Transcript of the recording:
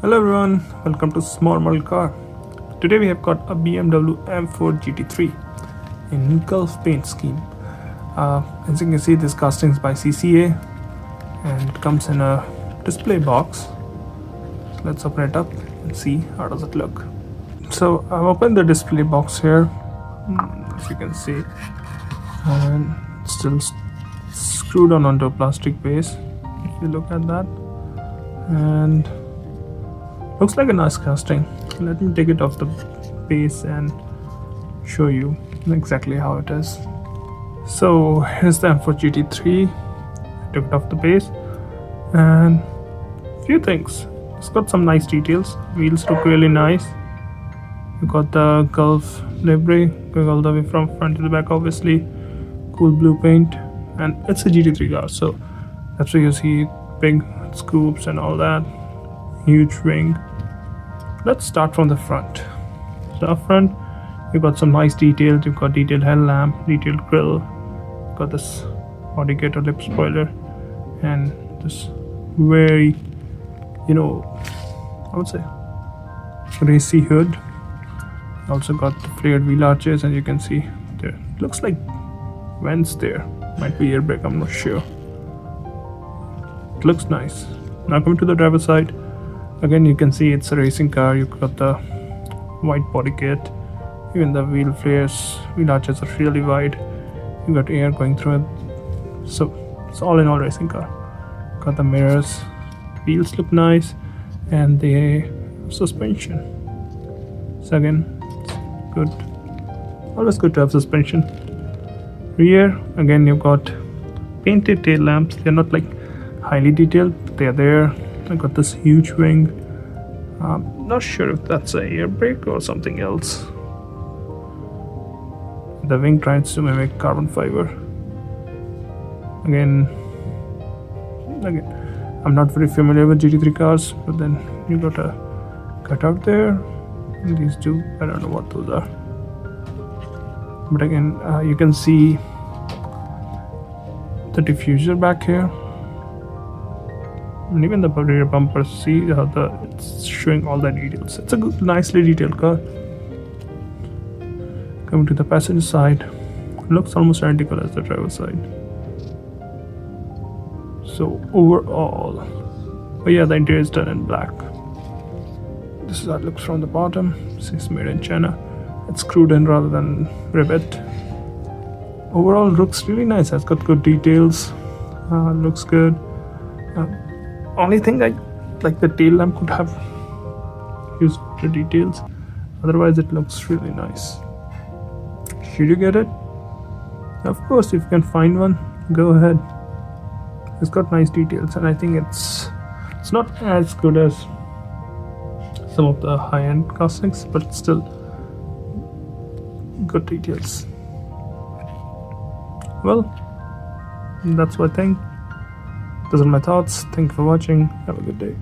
Hello everyone, welcome to Small Model Car. Today we have got a BMW M4 GT3 in Gulf paint scheme. As you can see, this casting is by CCA and it comes in a display box. So let's open it up and see how does it look. So I've opened the display box here, as you can see, and it's still screwed on onto a plastic base. If you look at that, and looks like a nice casting. Let me take it off the base and show you exactly how it is. So here's the M4 GT3. I took it off the base, and few things. It's got some nice details. Wheels look really nice. You got the Gulf livery going all the way from front to the back, obviously. Cool blue paint, and it's a GT3 car, so that's why you see big scoops and all that. Huge wing. Let's start from the front. So up front, you've got some nice details. You've got detailed headlamp, detailed grille, got this body kit or lip spoiler, and this very, I would say racy hood. Also got the flared wheel arches, and you can see there looks like vents there. Might be air brake, I'm not sure. It looks nice. Now coming to the driver's side, again you can see it's a racing car. You've got the wide body kit, even the wheel flares, wheel arches are really wide. You got air going through it, so it's all in all racing car. Got the mirrors, wheels look nice, and the suspension. So again, it's good. Always good to have suspension. Rear, again you've got painted tail lamps. They're not like highly detailed, but they're there. I got this huge wing. Not sure if that's a air brake or something else. The wing tries to mimic carbon fiber. Again, I'm not very familiar with GT3 cars, but then you got a cutout there, and these two, I don't know what those are. But again, you can see the diffuser back here. And even the rear bumper, see how it's showing all the details. It's a good, nicely detailed car. Coming to the passenger side, looks almost identical as the driver's side. So overall, the interior is done in black. This is how it looks from the bottom. It's made in China. It's screwed in rather than rivet. Overall, looks really nice. It's got good details. Looks good. Only thing I like, the tail lamp could have used the details. Otherwise, it looks really nice. Should you get it? Of course, if you can find one, go ahead. It's got nice details, and I think it's not as good as some of the high-end castings, but still good details. Well, that's what I think. Those are my thoughts. Thank you for watching. Have a good day.